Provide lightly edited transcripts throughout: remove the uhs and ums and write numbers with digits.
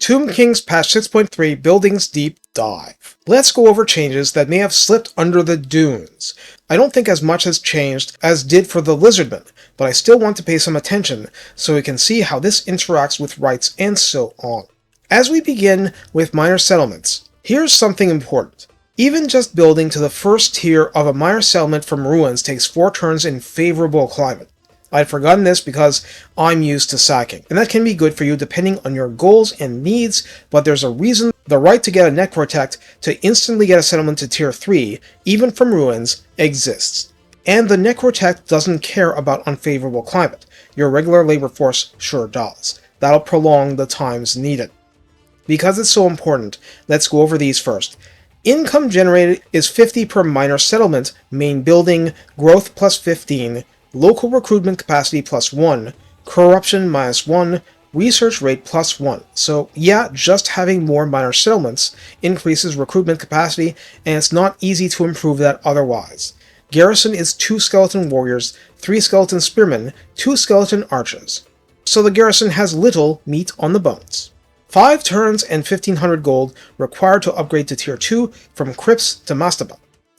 Tomb King's patch 6.3 Buildings Deep Dive. Let's go over changes that may have slipped under the dunes. I don't think as much has changed as did for the Lizardmen, but I still want to pay some attention so we can see how this interacts with rights and so on. As we begin with minor settlements, here's something important. Even just building to the first tier of a minor settlement from ruins takes 4 turns in favorable climate. I'd forgotten this because I'm used to sacking, and that can be good for you depending on your goals and needs, but there's a reason the right to get a necrotect to instantly get a settlement to tier 3, even from ruins, exists. And the necrotect doesn't care about unfavorable climate. Your regular labor force sure does. That'll prolong the times needed. Because it's so important, let's go over these first. Income generated is 50 per minor settlement, main building, growth plus 15, local recruitment capacity plus 1, corruption minus 1, research rate plus 1. So yeah, just having more minor settlements increases recruitment capacity, and it's not easy to improve that otherwise. Garrison is 2 skeleton warriors, 3 skeleton spearmen, 2 skeleton archers. So the garrison has little meat on the bones. 5 turns and 1500 gold required to upgrade to tier 2 from crypts to mastaba.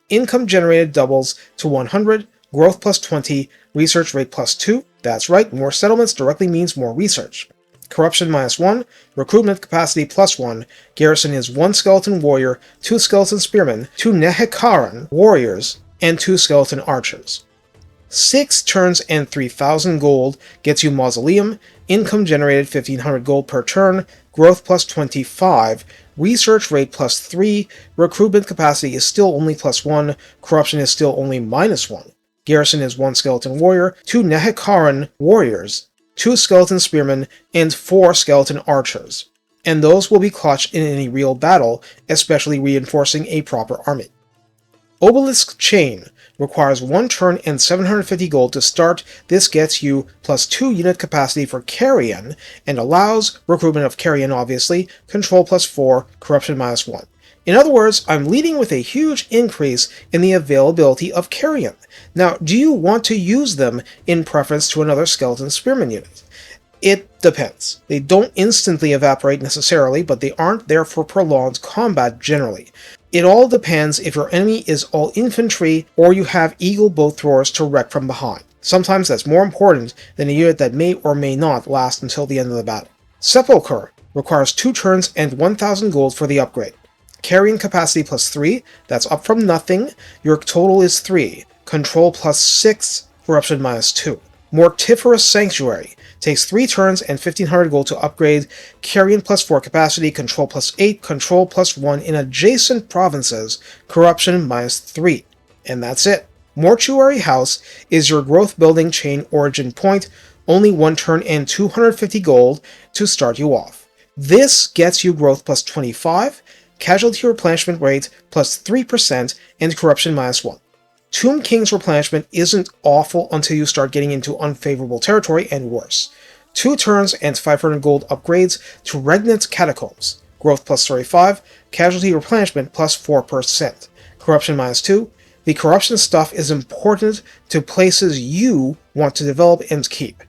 Income generated doubles to 100, growth plus 20, research rate plus 2. That's right, more settlements directly means more research. Corruption minus 1, recruitment capacity plus 1, garrison is 1 skeleton warrior, 2 skeleton spearmen, 2 Nehekaran warriors, and 2 skeleton archers. 6 turns and 3000 gold gets you mausoleum, income generated 1500 gold per turn, growth plus 25, research rate plus 3, recruitment capacity is still only plus 1, corruption is still only minus 1. Garrison is 1 skeleton warrior, 2 Nehekaran warriors, 2 skeleton spearmen, and 4 skeleton archers. And those will be clutch in any real battle, especially reinforcing a proper army. Obelisk Chain requires 1 turn and 750 gold to start. This gets you plus 2 unit capacity for carrion, and allows recruitment of carrion obviously, control plus 4, corruption minus 1. In other words, I'm leading with a huge increase in the availability of carrion. Now, do you want to use them in preference to another skeleton spearman unit? It depends. They don't instantly evaporate necessarily, but they aren't there for prolonged combat generally. It all depends if your enemy is all infantry or you have eagle bow throwers to wreck from behind. Sometimes that's more important than a unit that may or may not last until the end of the battle. Sepulchre requires 2 turns and 1000 gold for the upgrade. Carrying capacity plus 3, that's up from nothing, your total is 3, control plus 6, corruption minus 2. Mortiferous Sanctuary takes 3 turns and 1500 gold to upgrade, carrion plus 4 capacity, control plus 8, control plus 1 in adjacent provinces, corruption minus 3. And that's it. Mortuary House is your growth building chain origin point, only 1 turn and 250 gold to start you off. This gets you growth plus 25, casualty replenishment rate plus 3%, and corruption minus 1. Tomb King's replenishment isn't awful until you start getting into unfavorable territory and worse. 2 turns and 500 gold upgrades to Regnant Catacombs, growth plus 35, casualty replenishment plus 4%, corruption minus 2. The corruption stuff is important to places you want to develop and keep.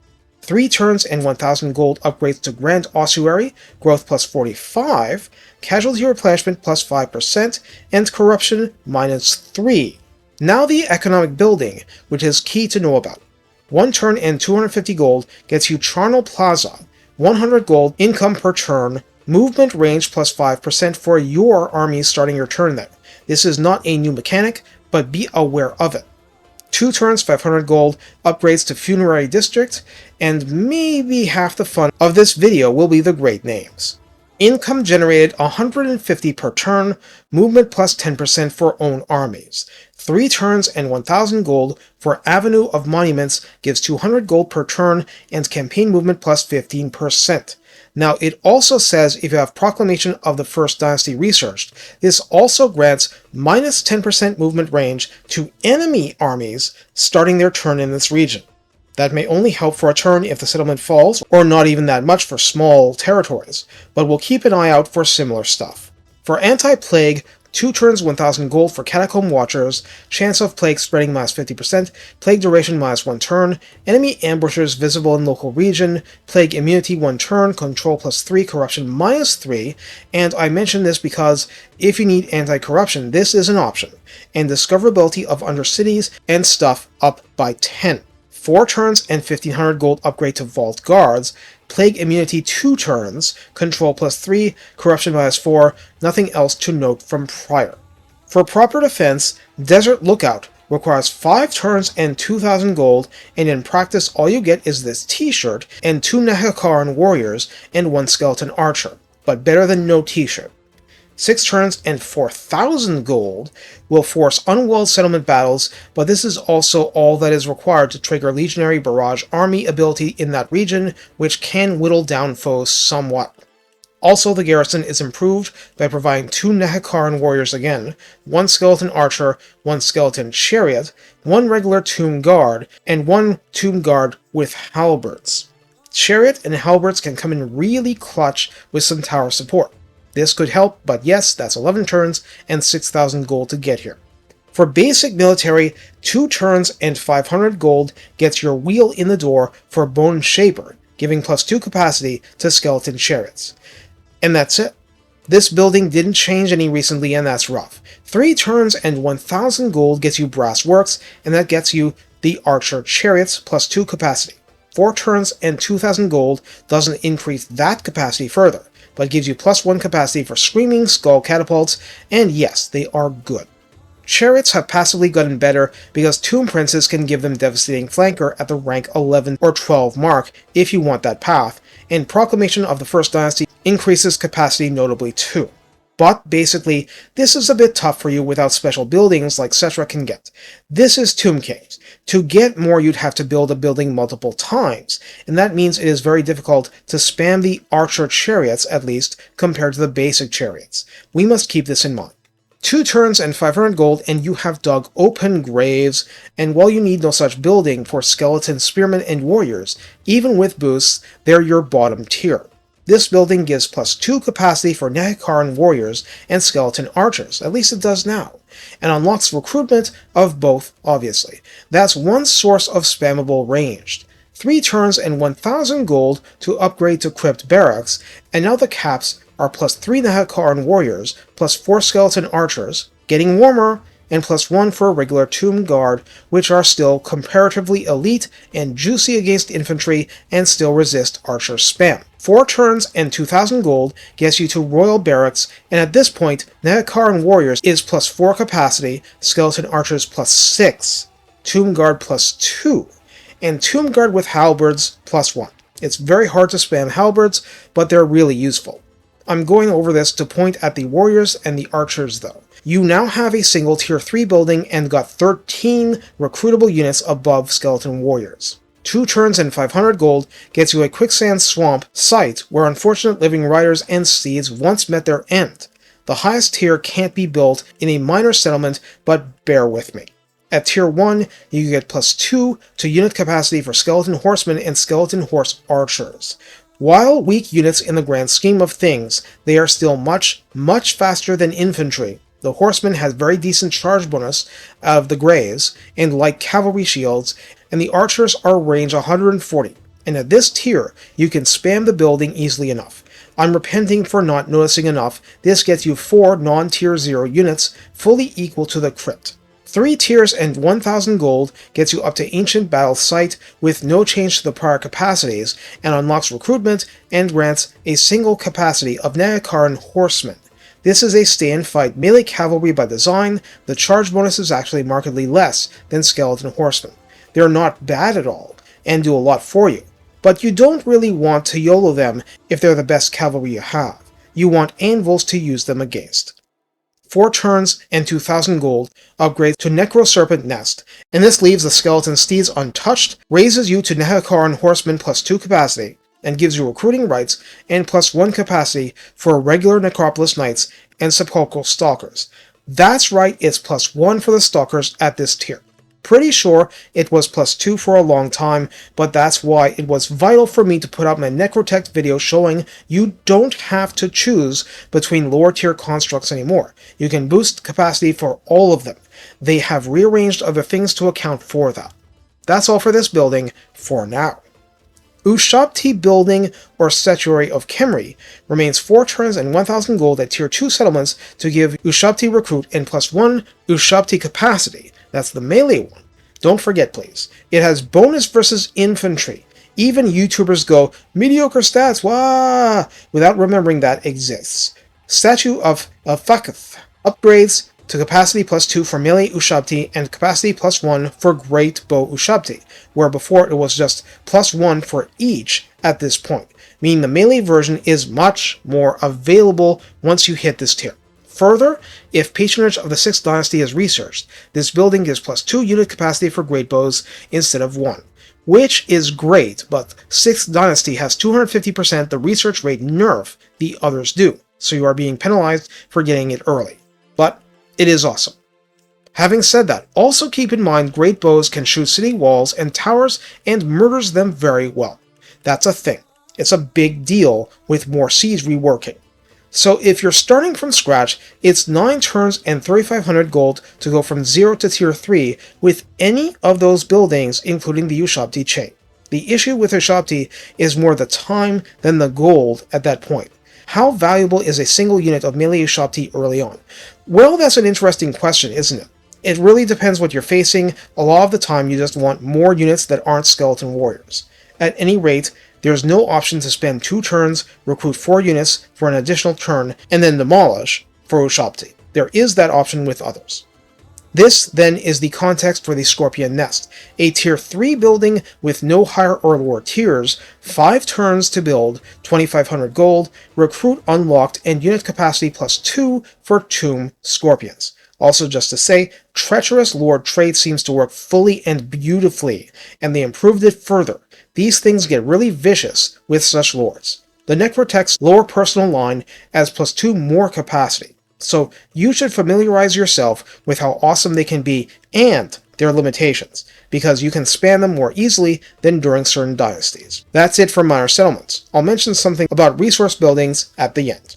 3 turns and 1000 gold upgrades to Grand Ossuary, growth plus 45, casualty replenishment plus 5%, and corruption minus 3. Now the economic building, which is key to know about. 1 turn and 250 gold gets you Charnel Plaza, 100 gold income per turn, movement range plus 5% for your armies starting your turn there. This is not a new mechanic, but be aware of it. 2 turns, 500 gold, upgrades to Funerary District, and maybe half the fun of this video will be the great names. Income generated 150 per turn, movement plus 10% for own armies. 3 turns and 1000 gold for Avenue of Monuments gives 200 gold per turn and campaign movement plus 15%. Now it also says if you have Proclamation of the First Dynasty researched, this also grants minus 10% movement range to enemy armies starting their turn in this region. That may only help for a turn if the settlement falls, or not even that much for small territories, but we'll keep an eye out for similar stuff. For Anti-Plague, 2 turns 1000 gold for Catacomb Watchers, chance of plague spreading -50%, plague duration -1 turn, enemy ambushers visible in local region, plague immunity 1 turn, control +3, corruption -3, and I mention this because if you need anti-corruption, this is an option, and discoverability of undercities and stuff up by 10. 4 turns and 1500 gold upgrade to Vault Guards, plague immunity 2 turns, control +3, corruption -4, nothing else to note from prior. For proper defense, Desert Lookout requires 5 turns and 2000 gold, and in practice all you get is this t-shirt and 2 Nehekaran warriors and 1 skeleton archer, but better than no t-shirt. 6 turns and 4000 gold will force unwalled settlement battles, but this is also all that is required to trigger Legionary Barrage Army ability in that region, which can whittle down foes somewhat. Also, the garrison is improved by providing 2 Nehekaran warriors again, 1 skeleton archer, 1 skeleton chariot, 1 regular tomb guard, and 1 tomb guard with halberds. Chariot and halberds can come in really clutch with some tower support. This could help, but yes, that's 11 turns and 6000 gold to get here. For basic military, 2 turns and 500 gold gets your wheel in the door for Bone Shaper, giving +2 capacity to skeleton chariots. And that's it. This building didn't change any recently, and that's rough. 3 turns and 1000 gold gets you Brass Works, and that gets you the Archer Chariots +2 capacity. 4 turns and 2000 gold doesn't increase that capacity further, but gives you +1 capacity for Screaming Skull Catapults, and yes, they are good. Chariots have passively gotten better because Tomb Princes can give them Devastating Flanker at the rank 11 or 12 mark if you want that path, and Proclamation of the First Dynasty increases capacity notably too. But basically, this is a bit tough for you without special buildings like Cetra can get. This is Tomb Caves. To get more, you'd have to build a building multiple times, and that means it is very difficult to spam the Archer Chariots, at least, compared to the basic chariots. We must keep this in mind. 2 turns and 500 gold and you have dug open graves, and while you need no such building for skeleton spearmen and warriors, even with boosts, they're your bottom tier. This building gives +2 capacity for Nehekaran warriors and skeleton archers, at least it does now, and unlocks recruitment of both, obviously. That's one source of spammable ranged. 3 turns and 1000 gold to upgrade to Crypt Barracks, and now the caps are +3 Nehekaran warriors, +4 skeleton archers, getting warmer, and +1 for a regular tomb guard, which are still comparatively elite and juicy against infantry and still resist archer spam. 4 turns and 2000 gold gets you to Royal Barracks, and at this point, Nehekaran warriors is +4 capacity, skeleton archers +6, tomb guard +2, and tomb guard with halberds +1. It's very hard to spam halberds, but they're really useful. I'm going over this to point at the warriors and the archers though. You now have a single tier 3 building and got 13 recruitable units above skeleton warriors. 2 turns and 500 gold gets you a quicksand swamp site where unfortunate living riders and steeds once met their end. The highest tier can't be built in a minor settlement, but bear with me. At tier 1, you get +2 to unit capacity for skeleton horsemen and skeleton horse archers. While weak units in the grand scheme of things, they are still much faster than infantry. The horsemen has very decent charge bonus out of the greys, and light cavalry shields, and the archers are range 140, and at this tier, you can spam the building easily enough. I'm repenting for not noticing enough. This gets you 4 non-tier 0 units, fully equal to the crypt. 3 tiers and 1000 gold gets you up to Ancient Battle Site with no change to the prior capacities, and unlocks recruitment and grants a single capacity of Nehekaran Horsemen. This is a stay-and-fight melee cavalry by design. The charge bonus is actually markedly less than skeleton horsemen. They're not bad at all, and do a lot for you, but you don't really want to YOLO them if they're the best cavalry you have. You want anvils to use them against. 4 turns and 2000 gold upgrades to Necroserpent Nest, and this leaves the skeleton steeds untouched, raises you to Nehekaran Horsemen +2 capacity, and gives you recruiting rights and +1 capacity for regular Necropolis Knights and Sepulchral Stalkers. That's right, it's +1 for the Stalkers at this tier. Pretty sure it was +2 for a long time, but that's why it was vital for me to put out my Necrotech video showing you don't have to choose between lower tier constructs anymore. You can boost capacity for all of them. They have rearranged other things to account for that. That's all for this building for now. Ushabti Building or Statuary of Khemri remains 4 turns and 1000 gold at tier 2 settlements to give Ushabti Recruit and +1 Ushabti Capacity. That's the melee one. Don't forget please, it has bonus versus infantry. Even YouTubers go, mediocre stats, wah, without remembering that exists. Statue of Fakth upgrades to capacity +2 for melee Ushabti and capacity +1 for great bow Ushabti, where before it was just +1 for each at this point, meaning the melee version is much more available once you hit this tier. Further, if Patronage of the 6th Dynasty is researched, this building gives +2 unit capacity for great bows instead of 1, which is great, but 6th Dynasty has 250% the research rate nerf the others do, so you are being penalized for getting it early. But it is awesome. Having said that, also keep in mind great bows can shoot city walls and towers and murders them very well. That's a thing. It's a big deal with more siege reworking. So if you're starting from scratch, it's 9 turns and 3500 gold to go from 0 to tier 3 with any of those buildings including the Ushabti chain. The issue with Ushabti is more the time than the gold at that point. How valuable is a single unit of melee Ushabti early on? Well, that's an interesting question, isn't it? It really depends what you're facing. A lot of the time you just want more units that aren't skeleton warriors. At any rate, there's no option to spend 2 turns, recruit 4 units for an additional turn, and then demolish for Ushabti. There is that option with others. This, then, is the context for the Scorpion Nest, a tier 3 building with no higher or lower tiers, 5 turns to build, 2500 gold, recruit unlocked, and unit capacity +2 for Tomb Scorpions. Also just to say, Treacherous Lord trait seems to work fully and beautifully, and they improved it further. These things get really vicious with such lords. The Necrotech's lower personal line adds +2 more capacity. So you should familiarize yourself with how awesome they can be and their limitations, because you can span them more easily than during certain dynasties. That's it for minor settlements. I'll mention something about resource buildings at the end.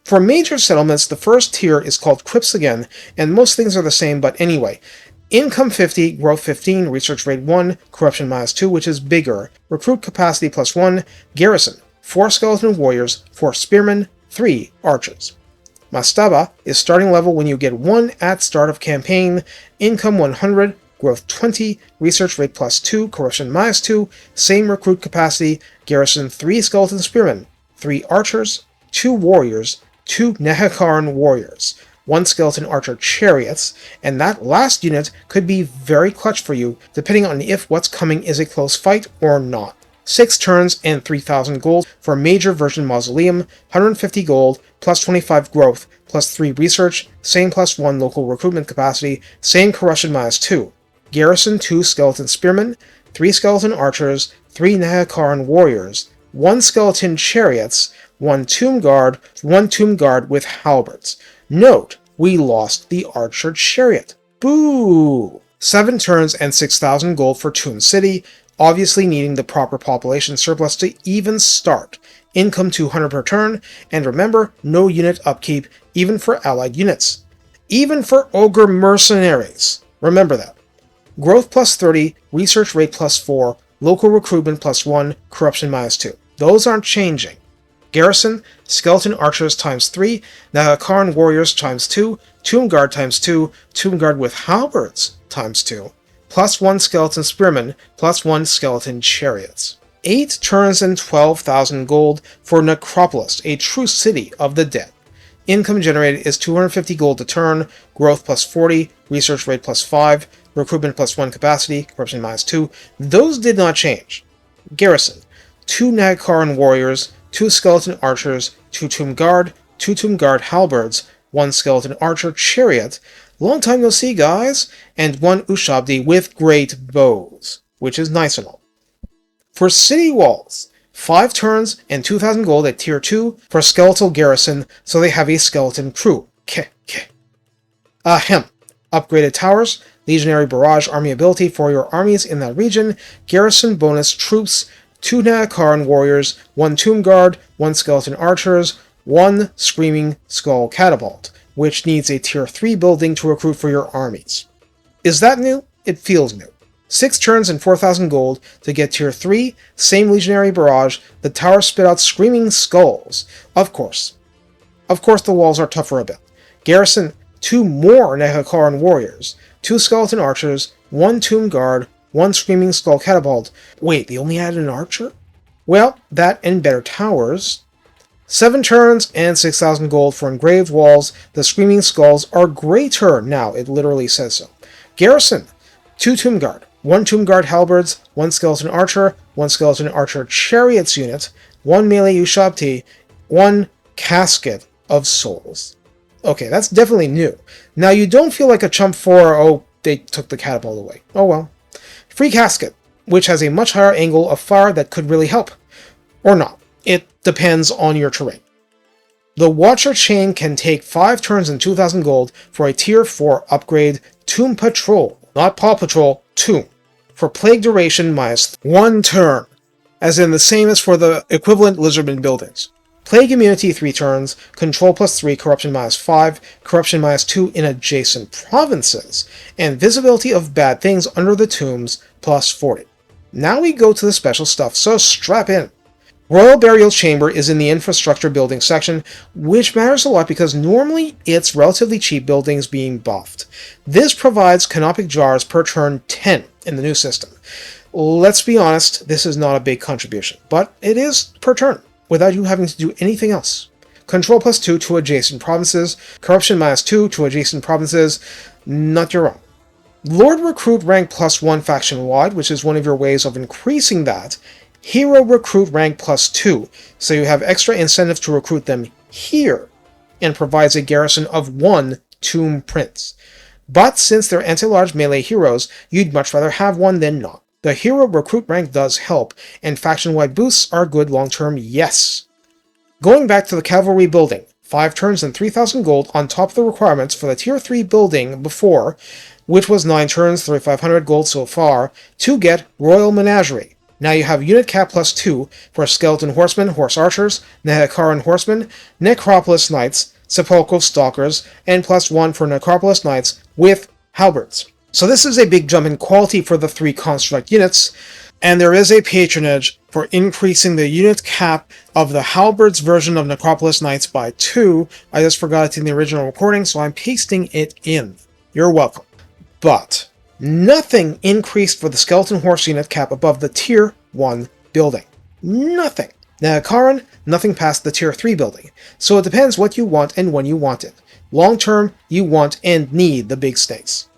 For major settlements, the first tier is called Crypts again, and most things are the same, but anyway. Income 50, growth 15, research rate 1, corruption -2, which is bigger, recruit capacity +1, garrison, 4 skeleton warriors, 4 spearmen, 3 archers. Mastaba is starting level when you get 1 at start of campaign, income 100, growth 20, research rate +2, corruption -2, same recruit capacity, garrison 3 skeleton spearmen, 3 archers, 2 warriors, 2 Nehekaran warriors, 1 skeleton archer chariots, and that last unit could be very clutch for you depending on if what's coming is a close fight or not. 6 turns and 3000 gold for major version mausoleum, 150 gold, +25 growth, +3 research, same +1 local recruitment capacity, same corruption -2. Garrison 2 skeleton spearmen, 3 skeleton archers, 3 Nehekaran warriors, 1 skeleton chariots, 1 tomb guard with halberds. Note, we lost the archer chariot. Boo! 7 turns and 6000 gold for Tomb City, obviously needing the proper population surplus to even start. Income 200 per turn, and remember, no unit upkeep, even for allied units. Even for ogre mercenaries. Remember that. Growth +30, research rate +4, local recruitment +1, corruption -2. Those aren't changing. Garrison, skeleton archers ×3, Nehekaran warriors ×2, tomb guard ×2, tomb guard with halberds ×2. +1 skeleton spearmen, +1 skeleton chariots. 8 turns and 12,000 gold for Necropolis, a true city of the dead. Income generated is 250 gold a turn, growth +40, research rate +5, recruitment +1 capacity, corruption -2. Those did not change. Garrison, 2 Nehekaran warriors, 2 skeleton archers, 2 tomb guard halberds, 1 skeleton archer chariot, long time no see guys, and 1 Ushabti with great bows, which is nice and all. For city walls, 5 turns and 2000 gold at tier 2 for skeletal garrison, so they have a skeleton crew. Ahem. Upgraded towers, Legionary Barrage army ability for your armies in that region, garrison bonus troops, 2 Nahakaran warriors, 1 Tomb Guard, 1 Skeleton Archers, 1 Screaming Skull Catapult, which needs a tier 3 building to recruit for your armies. Is that new? It feels new. 6 turns and 4,000 gold to get tier 3, same Legionary Barrage, the tower spit out Screaming Skulls. Of course the walls are tougher a bit. Garrison 2 more Nahakaran warriors, 2 Skeleton Archers, 1 Tomb Guard, 1 Screaming Skull Catapult. Wait, they only added an archer? Well, that and better towers. 7 turns and 6,000 gold for engraved walls. The Screaming Skulls are greater. Now, it literally says so. Garrison, 2 Tomb Guard, 1 Tomb Guard Halberds, 1 Skeleton Archer, 1 Skeleton Archer Chariots unit, 1 Melee Ushabti, 1 Casket of Souls. Okay, that's definitely new. Now, you don't feel like a chump for, oh, they took the catapult away. Oh well. Free Casket, which has a much higher angle of fire that could really help. Or not. It depends on your terrain. The Watcher Chain can take 5 turns and 2,000 gold for a tier 4 upgrade Tomb Patrol. Not Paw Patrol, Tomb. For Plague duration minus 1 turn. As in the same as for the equivalent Lizardmen buildings. Plague immunity 3 turns, control plus 3, corruption minus 5, corruption minus 2 in adjacent provinces, and visibility of bad things under the tombs plus 40. Now we go to the special stuff, so strap in. Royal Burial Chamber is in the infrastructure building section, which matters a lot because normally it's relatively cheap buildings being buffed. This provides canopic jars per turn 10 in the new system. Let's be honest, this is not a big contribution, but it is per turn, without you having to do anything else. Control plus 2 to adjacent provinces, corruption minus 2 to adjacent provinces, not your own. Lord Recruit rank plus 1 faction-wide, which is one of your ways of increasing that. Hero Recruit rank plus 2, so you have extra incentive to recruit them here, and provides a garrison of 1 Tomb Prince. But since they're anti-large melee heroes, you'd much rather have one than not. The Hero Recruit rank does help, and faction-wide boosts are good long-term, yes. Going back to the Cavalry building, 5 turns and 3,000 gold on top of the requirements for the tier 3 building before, which was 9 turns, 3,500 gold so far, to get Royal Menagerie. Now you have unit cap plus 2 for Skeleton Horsemen, Horse Archers, Nahakaran Horsemen, Necropolis Knights, Sepulchral Stalkers, and plus 1 for Necropolis Knights with Halberds. So this is a big jump in quality for the 3 construct units, and there is a patronage for increasing the unit cap of the Halberds version of Necropolis Knights by 2. I just forgot it in the original recording, so I'm pasting it in. You're welcome. But nothing increased for the Skeleton Horse unit cap above the tier 1 building. Nothing. Nahakaran, nothing past the tier 3 building. So it depends what you want and when you want it. Long term, you want and need the big snakes.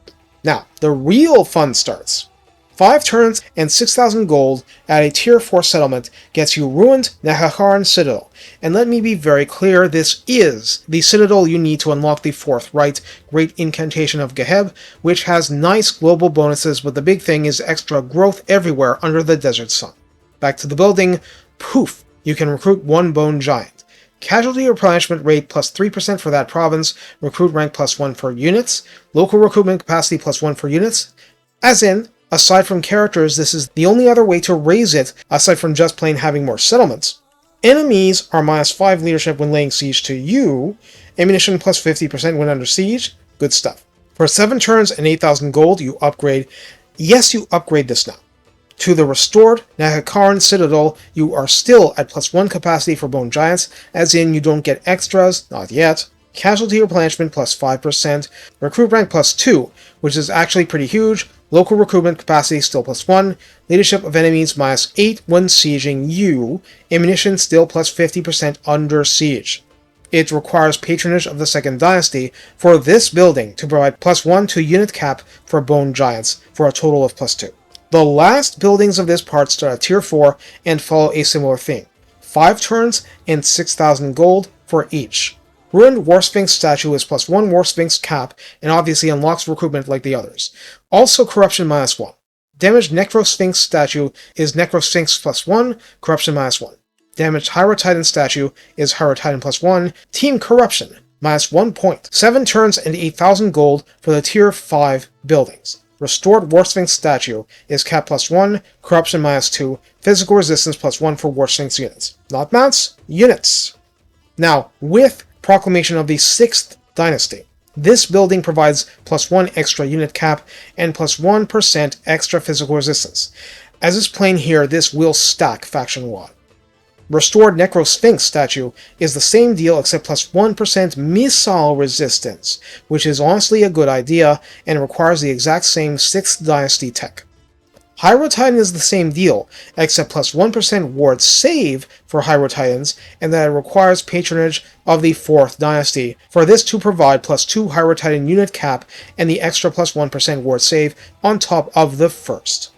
Now, the real fun starts. 5 turns and 6,000 gold at a tier 4 settlement gets you Ruined Nahakaran Citadel. And let me be very clear, this is the citadel you need to unlock the 4th right, Great Incantation of Geheb, which has nice global bonuses, but the big thing is extra growth everywhere under the desert sun. Back to the building, poof, you can recruit 1 Bone Giant. Casualty replenishment rate plus 3% for that province, recruit rank plus 1 for units, local recruitment capacity plus 1 for units, as in, aside from characters, this is the only other way to raise it, aside from just plain having more settlements. Enemies are minus 5 leadership when laying siege to you, ammunition plus 50% when under siege, good stuff. For 7 turns and 8,000 gold, you upgrade, yes, you upgrade this now. To the restored Nahakaran Citadel, you are still at plus 1 capacity for Bone Giants, as in you don't get extras, not yet. Casualty replenishment plus 5%, recruit rank plus 2, which is actually pretty huge, local recruitment capacity still plus 1, leadership of enemies minus 8 when sieging you, ammunition still plus 50% under siege. It requires patronage of the 2nd Dynasty for this building to provide plus 1 to unit cap for Bone Giants for a total of plus 2. The last buildings of this part start at tier 4 and follow a similar theme. 5 turns and 6,000 gold for each. Ruined War Sphinx statue is plus 1 War Sphinx cap and obviously unlocks recruitment like the others. Also corruption minus 1. Damaged Necro Sphinx statue is Necro Sphinx plus 1, corruption minus 1. Damaged Hierotitan statue is Hierotitan plus 1, Team Corruption. minus 1 point. 7 turns and 8,000 gold for the tier 5 buildings. Restored War Sphinx statue is cap +1, corruption -2, physical resistance +1 for War Sphinx units. Not mounts, units. Now, with proclamation of the 6th dynasty, this building provides +1 extra unit cap and +1% extra physical resistance. As is plain here, this will stack faction-wide. Restored Necro Sphinx statue is the same deal except +1% missile resistance, which is honestly a good idea and requires the exact same 6th dynasty tech. Hyrule Titan is the same deal, except +1% ward save for Hyrule Titans, and that it requires patronage of the 4th dynasty, for this to provide +2 Hyrule Titan unit cap and the extra +1% ward save on top of the 1st.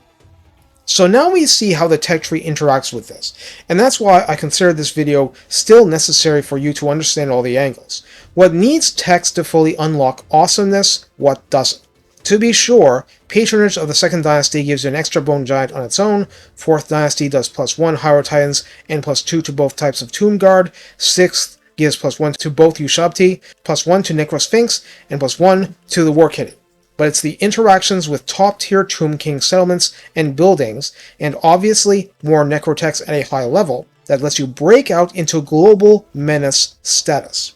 So now we see how the tech tree interacts with this, and that's why I consider this video still necessary for you to understand all the angles. What needs text to fully unlock awesomeness, what doesn't? To be sure, patronage of the 2nd dynasty gives you an extra bone giant on its own, 4th dynasty does +1 Hyrule Titans and +2 to both types of Tomb Guard, 6th gives +1 to both Ushabti, +1 to Necro Sphinx, and +1 to the War Kitty. But it's the interactions with top-tier Tomb King settlements and buildings, and obviously more necrotechs at a high level, that lets you break out into global menace status.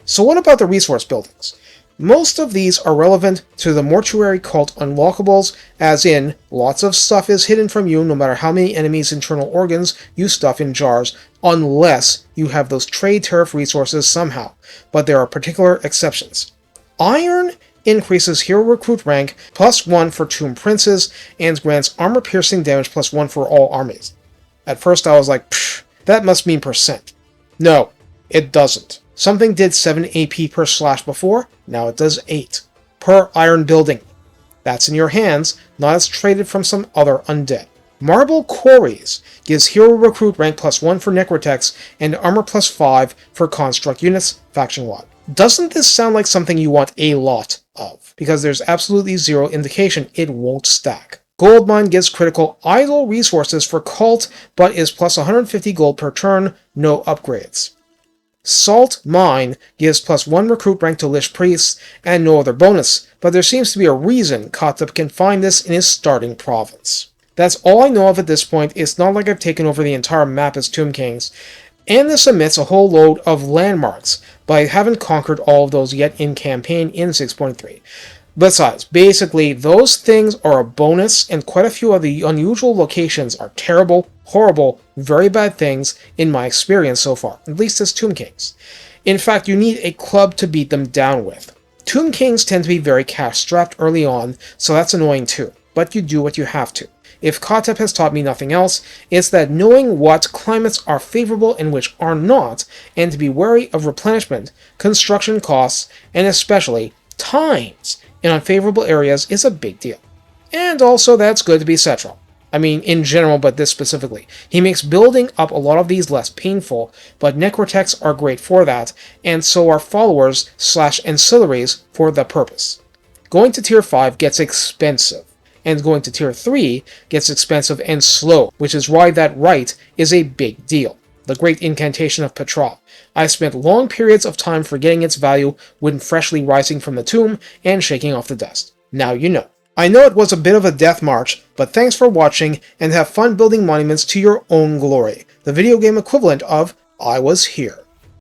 So what about the resource buildings? Most of these are relevant to the mortuary cult unlockables, as in, lots of stuff is hidden from you no matter how many enemies' internal organs you stuff in jars, unless you have those trade tariff resources somehow, but there are particular exceptions. Iron increases hero recruit rank +1 for Tomb Princes, and grants armor-piercing damage +1 for all armies. At first I was like, pfft, that must mean percent. No, it doesn't. Something did 7 AP per slash before, now it does 8. Per iron building. That's in your hands, not as traded from some other undead. Marble Quarries gives hero recruit rank +1 for necrotechs, and armor +5 for construct units, faction-wide. Doesn't this sound like something you want a lot of? Because there's absolutely zero indication it won't stack. Goldmine gives critical idle resources for cult, but is +150 gold per turn, no upgrades. Salt Mine gives +1 recruit rank to Lich Priests, and no other bonus, but there seems to be a reason Kotep can find this in his starting province. That's all I know of at this point. It's not like I've taken over the entire map as Tomb Kings, and this omits a whole load of landmarks, but I haven't conquered all of those yet in campaign in 6.3. Besides, basically, those things are a bonus, and quite a few of the unusual locations are terrible, horrible, very bad things in my experience so far, at least as Tomb Kings. In fact, you need a club to beat them down with. Tomb Kings tend to be very cash-strapped early on, so that's annoying too, but you do what you have to. If Kotep has taught me nothing else, it's that knowing what climates are favorable and which are not, and to be wary of replenishment, construction costs, and especially times in unfavorable areas is a big deal. And also that's good to be Setral. I mean, in general, but this specifically. He makes building up a lot of these less painful, but necrotechs are great for that, and so are followers / ancillaries for the purpose. Going to tier 5 gets expensive, and going to tier 3 gets expensive and slow, which is why that right is a big deal. The great incantation of Petra. I spent long periods of time forgetting its value when freshly rising from the tomb and shaking off the dust. Now you know. I know it was a bit of a death march, but thanks for watching, and have fun building monuments to your own glory. The video game equivalent of I was here.